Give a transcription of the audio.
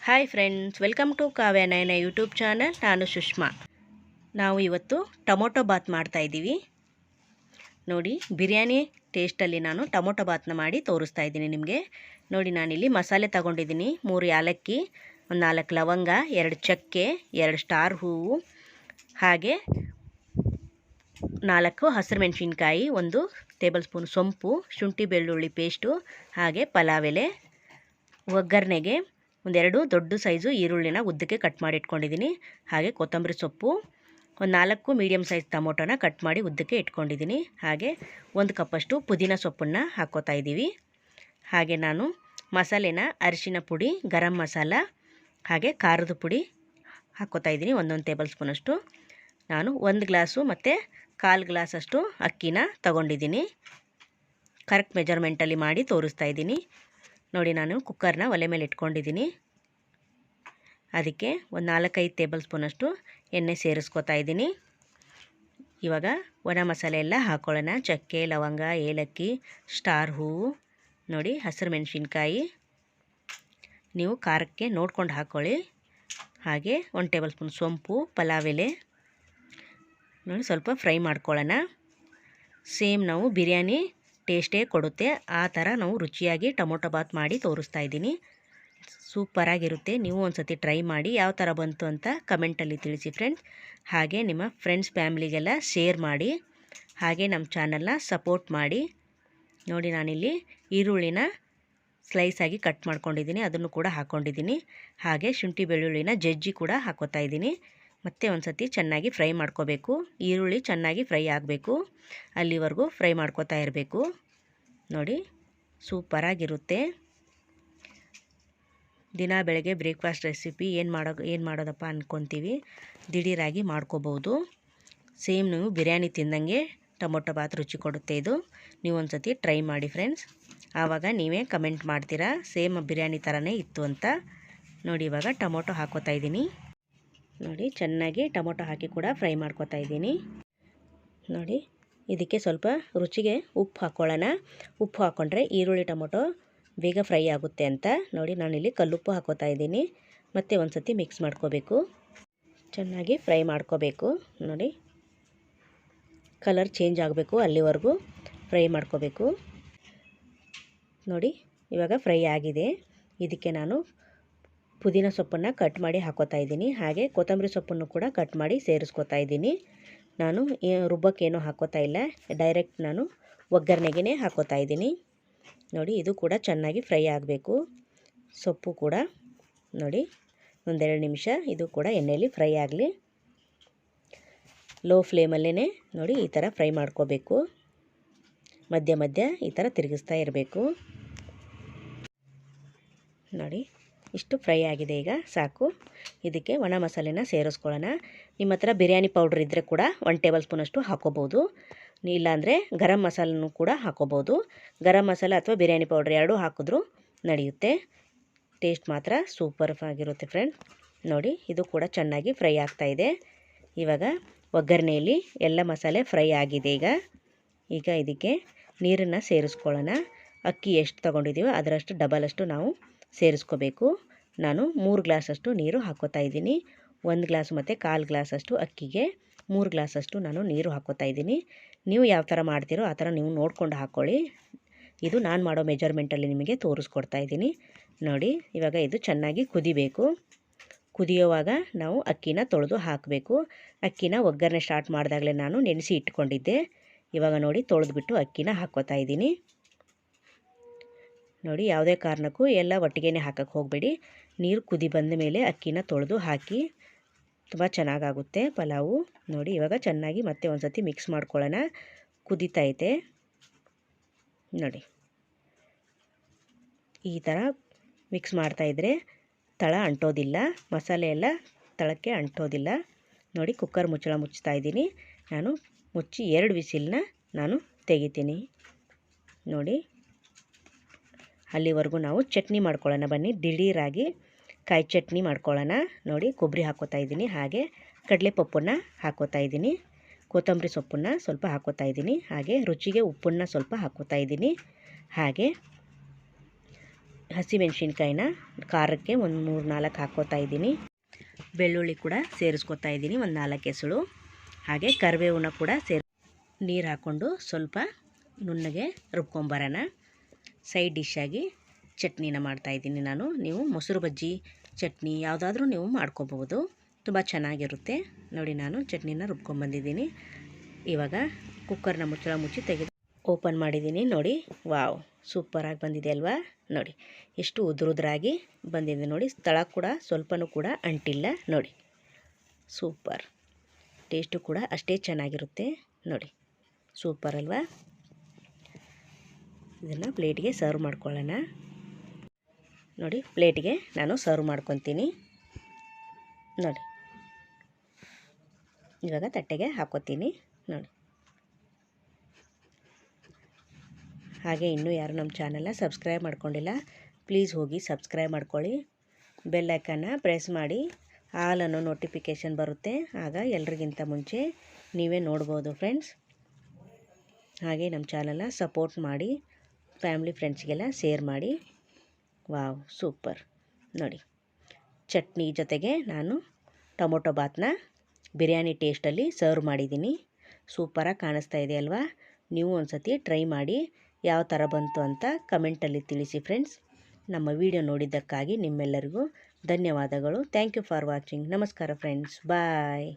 Hi friends, welcome to Kavya Nayana YouTube channel. ನಾನು ಸುಷ್ಮಾ. ನಾವು ಇವತ್ತು ಟೊಮೊಟೊ ಬಾತ್ ಮಾಡ್ತಾಯಿದ್ದೀವಿ. ನೋಡಿ, ಬಿರಿಯಾನಿ ಟೇಸ್ಟಲ್ಲಿ ನಾನು ಟೊಮೊಟೊ ಬಾತ್ನ ಮಾಡಿ ತೋರಿಸ್ತಾ ಇದ್ದೀನಿ ನಿಮಗೆ. ನೋಡಿ, ನಾನಿಲ್ಲಿ ಮಸಾಲೆ ತಗೊಂಡಿದ್ದೀನಿ. 3 ಏಲಕ್ಕಿ, ಒಂದು 4 ಲವಂಗ, 2 ಚಕ್ಕೆ, 2 ಸ್ಟಾರ್ ಹೂವು, ಹಾಗೆ 4 ಹಸಿರು ಮೆಣಸಿನ್ಕಾಯಿ, 1 ಟೇಬಲ್ ಸ್ಪೂನ್ ಸೊಂಪು, ಶುಂಠಿ ಬೆಳ್ಳುಳ್ಳಿ ಪೇಸ್ಟು, ಹಾಗೆ ಪಲಾವ್ ಎಲೆ. ಒಗ್ಗರಣೆಗೆ 2 ದೊಡ್ಡ ಸೈಜು ಈರುಳ್ಳಿನ ಉದ್ದಕ್ಕೆ ಕಟ್ ಮಾಡಿ ಇಟ್ಕೊಂಡಿದ್ದೀನಿ. ಹಾಗೆ ಕೊತ್ತಂಬರಿ ಸೊಪ್ಪು, ಒಂದು 4 ಮೀಡಿಯಮ್ ಸೈಜ್ ಟೊಮೊಟೊನ ಕಟ್ ಮಾಡಿ ಉದ್ದಕ್ಕೆ ಇಟ್ಕೊಂಡಿದ್ದೀನಿ. ಹಾಗೆ 1 ಕಪ್ಪಷ್ಟು ಪುದೀನ ಸೊಪ್ಪನ್ನು ಹಾಕ್ಕೋತಾ ಇದ್ದೀವಿ. ಹಾಗೆ ನಾನು ಮಸಾಲೆನ ಅರಿಶಿನ ಪುಡಿ, ಗರಂ ಮಸಾಲ, ಹಾಗೆ ಖಾರದ ಪುಡಿ ಹಾಕ್ಕೋತಾ ಇದ್ದೀನಿ. 1 ಟೇಬಲ್ ಸ್ಪೂನಷ್ಟು. ನಾನು 1 ಗ್ಲಾಸು ಮತ್ತು 1/4 ಗ್ಲಾಸಷ್ಟು ಅಕ್ಕಿನ ತಗೊಂಡಿದ್ದೀನಿ. ಕರೆಕ್ಟ್ ಮೆಜರ್ಮೆಂಟಲ್ಲಿ ಮಾಡಿ ತೋರಿಸ್ತಾ ಇದ್ದೀನಿ. ನೋಡಿ, ನಾನು ಕುಕ್ಕರ್ನ ಒಲೆ ಮೇಲೆ ಇಟ್ಕೊಂಡಿದ್ದೀನಿ. ಅದಕ್ಕೆ ಒಂದು 4-5 ಟೇಬಲ್ ಸ್ಪೂನಷ್ಟು ಎಣ್ಣೆ ಸೇರಿಸ್ಕೊತಾ ಇದ್ದೀನಿ. ಇವಾಗ ಒಣ ಮಸಾಲೆ ಎಲ್ಲ ಹಾಕ್ಕೊಳ್ಳೋಣ. ಚಕ್ಕೆ, ಲವಂಗ, ಏಲಕ್ಕಿ, ಸ್ಟಾರ್ ಹೂವು, ನೋಡಿ ಹಸಿರು ಮೆಣಸಿನ್ಕಾಯಿ. ನೀವು ಖಾರಕ್ಕೆ ನೋಡ್ಕೊಂಡು ಹಾಕ್ಕೊಳ್ಳಿ. ಹಾಗೆ 1 ಟೇಬಲ್ ಸ್ಪೂನ್ ಸೊಂಪು, ಪಲಾವ್ ಎಲೆ ನೋಡಿ ಸ್ವಲ್ಪ ಫ್ರೈ ಮಾಡ್ಕೊಳ್ಳೋಣ. ಸೇಮ್ ನಾವು ಬಿರಿಯಾನಿ ಟೇಸ್ಟೇ ಕೊಡುತ್ತೆ, ಆ ಥರ ನಾವು ರುಚಿಯಾಗಿ ಟೊಮೊಟೊ ಬಾತ್ ಮಾಡಿ ತೋರಿಸ್ತಾ ಇದ್ದೀನಿ. ಸೂಪರಾಗಿರುತ್ತೆ. ನೀವು ಒಂದು ಸತಿ ಟ್ರೈ ಮಾಡಿ ಯಾವ ಥರ ಬಂತು ಅಂತ ಕಮೆಂಟಲ್ಲಿ ತಿಳಿಸಿ ಫ್ರೆಂಡ್ಸ್. ಹಾಗೆ ನಿಮ್ಮ ಫ್ರೆಂಡ್ಸ್ ಫ್ಯಾಮ್ಲಿಗೆಲ್ಲ ಶೇರ್ ಮಾಡಿ. ಹಾಗೆ ನಮ್ಮ ಚಾನಲ್ನ ಸಪೋರ್ಟ್ ಮಾಡಿ. ನೋಡಿ, ನಾನಿಲ್ಲಿ ಈರುಳ್ಳಿನ ಸ್ಲೈಸಾಗಿ ಕಟ್ ಮಾಡ್ಕೊಂಡಿದ್ದೀನಿ, ಅದನ್ನು ಕೂಡ ಹಾಕ್ಕೊಂಡಿದ್ದೀನಿ. ಹಾಗೆ ಶುಂಠಿ ಬೆಳ್ಳುಳ್ಳಿನ ಜಜ್ಜಿ ಕೂಡ ಹಾಕ್ಕೋತಾ ಇದ್ದೀನಿ. ಮತ್ತೆ ಒಂದು ಸತಿ ಚೆನ್ನಾಗಿ ಫ್ರೈ ಮಾಡ್ಕೋಬೇಕು. ಈರುಳ್ಳಿ ಚೆನ್ನಾಗಿ ಫ್ರೈ ಆಗಬೇಕು, ಅಲ್ಲಿವರೆಗೂ ಫ್ರೈ ಮಾಡ್ಕೋತಾ ಇರಬೇಕು. ನೋಡಿ, ಸೂಪರಾಗಿರುತ್ತೆ. ದಿನ ಬೆಳಗ್ಗೆ ಬ್ರೇಕ್ಫಾಸ್ಟ್ ರೆಸಿಪಿ ಏನು ಮಾಡೋದಪ್ಪ ಅಂದ್ಕೊತೀವಿ, ದಿಢೀರಾಗಿ ಮಾಡ್ಕೋಬೋದು. ಸೇಮ್ ನೀವು ಬಿರಿಯಾನಿ ತಿಂದಂಗೆ ಟೊಮೊಟೊ ಬಾತ್ ರುಚಿ ಕೊಡುತ್ತೆ ಇದು. ನೀವು ಒಂದು ಸತಿ ಟ್ರೈ ಮಾಡಿ ಫ್ರೆಂಡ್ಸ್. ಆವಾಗ ನೀವೇ ಕಮೆಂಟ್ ಮಾಡ್ತೀರಾ ಸೇಮ್ ಬಿರಿಯಾನಿ ಥರನೇ ಇತ್ತು ಅಂತ. ನೋಡಿ, ಇವಾಗ ಟೊಮೊಟೊ ಹಾಕ್ಕೋತಾ ಇದ್ದೀನಿ. ನೋಡಿ, ಚೆನ್ನಾಗಿ ಟೊಮೊಟೊ ಹಾಕಿ ಕೂಡ ಫ್ರೈ ಮಾಡ್ಕೋತಾ ಇದ್ದೀನಿ. ನೋಡಿ, ಇದಕ್ಕೆ ಸ್ವಲ್ಪ ರುಚಿಗೆ ಉಪ್ಪು ಹಾಕ್ಕೊಳ್ಳೋಣ. ಉಪ್ಪು ಹಾಕ್ಕೊಂಡ್ರೆ ಈರುಳ್ಳಿ ಟೊಮೊಟೊ ಬೇಗ ಫ್ರೈ ಆಗುತ್ತೆ ಅಂತ. ನೋಡಿ, ನಾನಿಲ್ಲಿ ಕಲ್ಲುಪ್ಪು ಹಾಕ್ಕೋತಾ ಇದ್ದೀನಿ. ಮತ್ತೆ ಒಂದು ಸತಿ ಮಿಕ್ಸ್ ಮಾಡ್ಕೋಬೇಕು, ಚೆನ್ನಾಗಿ ಫ್ರೈ ಮಾಡ್ಕೋಬೇಕು. ನೋಡಿ, ಕಲರ್ ಚೇಂಜ್ ಆಗಬೇಕು, ಅಲ್ಲಿವರೆಗೂ ಫ್ರೈ ಮಾಡ್ಕೋಬೇಕು. ನೋಡಿ, ಇವಾಗ ಫ್ರೈ ಆಗಿದೆ. ಇದಕ್ಕೆ ನಾನು ಪುದೀನ ಸೊಪ್ಪನ್ನು ಕಟ್ ಮಾಡಿ ಹಾಕ್ಕೋತಾ ಇದ್ದೀನಿ. ಹಾಗೆ ಕೊತ್ತಂಬರಿ ಸೊಪ್ಪನ್ನು ಕೂಡ ಕಟ್ ಮಾಡಿ ಸೇರಿಸ್ಕೋತಾ ಇದ್ದೀನಿ. ನಾನು ರುಬ್ಬಕ್ಕೇನೂ ಹಾಕ್ಕೋತಾ ಇಲ್ಲ, ಡೈರೆಕ್ಟ್ ನಾನು ಒಗ್ಗರಣೆಗೆ ಹಾಕ್ಕೋತಾ ಇದ್ದೀನಿ. ನೋಡಿ, ಇದು ಕೂಡ ಚೆನ್ನಾಗಿ ಫ್ರೈ ಆಗಬೇಕು. ಸೊಪ್ಪು ಕೂಡ ನೋಡಿ 1-2 ನಿಮಿಷ ಇದು ಕೂಡ ಎಣ್ಣೆಯಲ್ಲಿ ಫ್ರೈ ಆಗಲಿ. ಲೋ ಫ್ಲೇಮಲ್ಲೇ ನೋಡಿ ಈ ಥರ ಫ್ರೈ ಮಾಡ್ಕೋಬೇಕು. ಮಧ್ಯ ಮಧ್ಯ ಈ ಥರ ತಿರುಗಿಸ್ತಾ ಇರಬೇಕು. ನೋಡಿ, ಇಷ್ಟು ಫ್ರೈ ಆಗಿದೆ. ಈಗ ಸಾಕು. ಇದಕ್ಕೆ ಒಣ ಮಸಾಲೆನ ಸೇರಿಸ್ಕೊಳ್ಳೋಣ. ನಿಮ್ಮ ಹತ್ರ ಬಿರಿಯಾನಿ ಪೌಡ್ರ್ ಇದ್ದರೆ ಕೂಡ 1 ಟೇಬಲ್ ಸ್ಪೂನಷ್ಟು ಹಾಕ್ಕೋಬೋದು. ಇಲ್ಲಾಂದರೆ ಗರಂ ಮಸಾಲನೂ ಕೂಡ ಹಾಕ್ಕೋಬೋದು. ಗರಂ ಮಸಾಲ ಅಥವಾ ಬಿರಿಯಾನಿ ಪೌಡ್ರ್ ಎರಡೂ ಹಾಕಿದ್ರೂ ನಡೆಯುತ್ತೆ. ಟೇಸ್ಟ್ ಮಾತ್ರ ಸೂಪರ್ ಆಗಿರುತ್ತೆ ಫ್ರೆಂಡ್. ನೋಡಿ, ಇದು ಕೂಡ ಚೆನ್ನಾಗಿ ಫ್ರೈ ಆಗ್ತಾಯಿದೆ. ಇವಾಗ ಒಗ್ಗರಣೆಯಲ್ಲಿ ಎಲ್ಲ ಮಸಾಲೆ ಫ್ರೈ ಆಗಿದೆ. ಈಗ ಇದಕ್ಕೆ ನೀರನ್ನು ಸೇರಿಸ್ಕೊಳ್ಳೋಣ. ಅಕ್ಕಿ ಎಷ್ಟು ತೊಗೊಂಡಿದ್ದೀವೋ ಅದರಷ್ಟು ಡಬಲಷ್ಟು ನಾವು ಸೇರಿಸ್ಕೋಬೇಕು. ನಾನು 3 ಗ್ಲಾಸಷ್ಟು ನೀರು ಹಾಕ್ಕೋತಾ ಇದ್ದೀನಿ. 1 ಗ್ಲಾಸ್ ಮತ್ತು 1/4 ಗ್ಲಾಸಷ್ಟು ಅಕ್ಕಿಗೆ 3 ಗ್ಲಾಸಷ್ಟು ನಾನು ನೀರು ಹಾಕ್ಕೋತಾ ಇದ್ದೀನಿ. ನೀವು ಯಾವ ಥರ ಮಾಡ್ತೀರೋ ಆ ಥರ ನೀವು ನೋಡ್ಕೊಂಡು ಹಾಕ್ಕೊಳ್ಳಿ. ಇದು ನಾನು ಮಾಡೋ ಮೆಜರ್ಮೆಂಟಲ್ಲಿ ನಿಮಗೆ ತೋರಿಸ್ಕೊಡ್ತಾ ಇದ್ದೀನಿ. ನೋಡಿ, ಇವಾಗ ಇದು ಚೆನ್ನಾಗಿ ಕುದಿಬೇಕು. ಕುದಿಯೋವಾಗ ನಾವು ಅಕ್ಕಿನ ತೊಳೆದು ಹಾಕಬೇಕು. ಅಕ್ಕಿನ ಒಗ್ಗರಣೆ ಸ್ಟಾರ್ಟ್ ಮಾಡಿದಾಗಲೇ ನಾನು ನೆನೆಸಿ ಇಟ್ಕೊಂಡಿದ್ದೆ. ಇವಾಗ ನೋಡಿ, ತೊಳೆದ್ಬಿಟ್ಟು ಅಕ್ಕಿನ ಹಾಕ್ಕೋತಾ ಇದ್ದೀನಿ. ನೋಡಿ, ಯಾವುದೇ ಕಾರಣಕ್ಕೂ ಎಲ್ಲ ಒಟ್ಟಿಗೆ ಹಾಕಕ್ಕೆ ಹೋಗಬೇಡಿ. ನೀರು ಕುದಿ ಬಂದ ಮೇಲೆ ಅಕ್ಕಿನ ತೊಳೆದು ಹಾಕಿ. ತುಂಬ ಚೆನ್ನಾಗಾಗುತ್ತೆ ಪಲಾವು. ನೋಡಿ, ಇವಾಗ ಚೆನ್ನಾಗಿ ಮತ್ತೆ ಒಂದು ಸತಿ ಮಿಕ್ಸ್ ಮಾಡ್ಕೊಳ್ಳೋಣ. ಕುದೀತೈತೆ ನೋಡಿ. ಈ ಥರ ಮಿಕ್ಸ್ ಮಾಡ್ತಾಯಿದ್ರೆ ತಳ ಅಂಟೋದಿಲ್ಲ, ಮಸಾಲೆ ಎಲ್ಲ ತಳಕ್ಕೆ ಅಂಟೋದಿಲ್ಲ. ನೋಡಿ, ಕುಕ್ಕರ್ ಮುಚ್ಚಳ ಮುಚ್ತಾ ಇದ್ದೀನಿ. ನಾನು ಮುಚ್ಚಿ 2 ವಿಸಿಲ್ನ ನಾನು ತೆಗಿತೀನಿ. ನೋಡಿ, ಅಲ್ಲಿವರೆಗೂ ನಾವು ಚಟ್ನಿ ಮಾಡ್ಕೊಳ್ಳೋಣ ಬನ್ನಿ. ದಿಢೀರಾಗಿ ಕಾಯಿ ಚಟ್ನಿ ಮಾಡ್ಕೊಳ್ಳೋಣ. ನೋಡಿ, ಕೊಬ್ಬರಿ ಹಾಕ್ಕೋತಾ ಇದ್ದೀನಿ. ಹಾಗೆ ಕಡಲೆಪಪ್ಪನ್ನು ಹಾಕ್ಕೋತಾ ಇದ್ದೀನಿ. ಕೊತ್ತಂಬರಿ ಸೊಪ್ಪನ್ನು ಸ್ವಲ್ಪ ಹಾಕ್ಕೋತಾ ಇದ್ದೀನಿ. ಹಾಗೆ ರುಚಿಗೆ ಉಪ್ಪನ್ನು ಸ್ವಲ್ಪ ಹಾಕ್ಕೋತಾ ಇದ್ದೀನಿ. ಹಾಗೆ ಹಸಿಮೆಣ್ಸಿನ್ಕಾಯಿನ ಖಾರಕ್ಕೆ ಒಂದು 3-4 ಹಾಕ್ಕೋತಾ ಇದ್ದೀನಿ. ಬೆಳ್ಳುಳ್ಳಿ ಕೂಡ ಸೇರಿಸ್ಕೊತಾ ಇದ್ದೀನಿ, ಒಂದು 4 ಎಸಳು. ಹಾಗೆ ಕರಿಬೇವನ್ನ ಕೂಡ ನೀರು ಹಾಕ್ಕೊಂಡು ಸ್ವಲ್ಪ ನುಣ್ಣಗೆ ರುಬ್ಕೊಂಬರೋಣ. ಸೈಡ್ ಡಿಶ್ಶಾಗಿ ಚಟ್ನಿನ ಮಾಡ್ತಾಯಿದ್ದೀನಿ ನಾನು. ನೀವು ಮೊಸರು ಬಜ್ಜಿ ಚಟ್ನಿ ಯಾವುದಾದ್ರೂ ನೀವು ಮಾಡ್ಕೋಬಹುದು, ತುಂಬ ಚೆನ್ನಾಗಿರುತ್ತೆ. ನೋಡಿ, ನಾನು ಚಟ್ನಿನ ರುಬ್ಕೊಂಬಂದಿದ್ದೀನಿ. ಇವಾಗ ಕುಕ್ಕರ್ನ ಮುಚ್ಚಿ ತೆಗೆದು ಓಪನ್ ಮಾಡಿದ್ದೀನಿ. ನೋಡಿ, ವಾವ್, ಸೂಪರಾಗಿ ಬಂದಿದೆ ಅಲ್ವಾ? ನೋಡಿ ಎಷ್ಟು ಉದುರಾಗಿ ಬಂದಿದೆ ನೋಡಿ. ಸ್ಥಳ ಕೂಡ ಸ್ವಲ್ಪನೂ ಕೂಡ ಅಂಟಿಲ್ಲ ನೋಡಿ. ಸೂಪರ್, ಟೇಸ್ಟು ಕೂಡ ಅಷ್ಟೇ ಚೆನ್ನಾಗಿರುತ್ತೆ ನೋಡಿ. ಸೂಪರ್ ಅಲ್ವಾ? ಇದನ್ನು ಪ್ಲೇಟ್ಗೆ ಸರ್ವ್ ಮಾಡ್ಕೊಳ್ಳೋಣ. ನೋಡಿ, ಪ್ಲೇಟ್ಗೆ ನಾನು ಸರ್ವ್ ಮಾಡ್ಕೊತೀನಿ ನೋಡಿ. ಇವಾಗ ತಟ್ಟೆಗೆ ಹಾಕೋತೀನಿ ನೋಡಿ. ಹಾಗೆ ಇನ್ನೂ ಯಾರು ನಮ್ಮ ಚಾನಲ್ನ ಸಬ್ಸ್ಕ್ರೈಬ್ ಮಾಡ್ಕೊಂಡಿಲ್ಲ, ಪ್ಲೀಸ್ ಹೋಗಿ ಸಬ್ಸ್ಕ್ರೈಬ್ ಮಾಡ್ಕೊಳ್ಳಿ. ಬೆಲ್ ಐಕನ್ನ ಪ್ರೆಸ್ ಮಾಡಿ, ಆಲ್ ಅನ್ನೋ ನೋಟಿಫಿಕೇಷನ್ ಬರುತ್ತೆ. ಆಗ ಎಲ್ರಿಗಿಂತ ಮುಂಚೆ ನೀವೇ ನೋಡ್ಬೋದು ಫ್ರೆಂಡ್ಸ್. ಹಾಗೆ ನಮ್ಮ ಚಾನಲ್ನ ಸಪೋರ್ಟ್ ಮಾಡಿ, ಫ್ಯಾಮಿಲಿ ಫ್ರೆಂಡ್ಸ್ಗೆಲ್ಲ ಶೇರ್ ಮಾಡಿ. ವಾವ್, ಸೂಪರ್ ನೋಡಿ. ಚಟ್ನಿ ಜೊತೆಗೆ ನಾನು ಟೊಮೊಟೊ ಬಾತ್ನ ಬಿರಿಯಾನಿ ಟೇಸ್ಟಲ್ಲಿ ಸರ್ವ್ ಮಾಡಿದ್ದೀನಿ. ಸೂಪರಾಗಿ ಕಾಣಿಸ್ತಾ ಇದೆ ಅಲ್ವಾ? ನೀವು ಒಂದು ಸತಿ ಟ್ರೈ ಮಾಡಿ, ಯಾವ ಥರ ಬಂತು ಅಂತ ಕಮೆಂಟಲ್ಲಿ ತಿಳಿಸಿ ಫ್ರೆಂಡ್ಸ್. ನಮ್ಮ ವಿಡಿಯೋ ನೋಡಿದ್ದಕ್ಕಾಗಿ ನಿಮ್ಮೆಲ್ಲರಿಗೂ ಧನ್ಯವಾದಗಳು. Thank you for watching. ನಮಸ್ಕಾರ ಫ್ರೆಂಡ್ಸ್, ಬಾಯ್.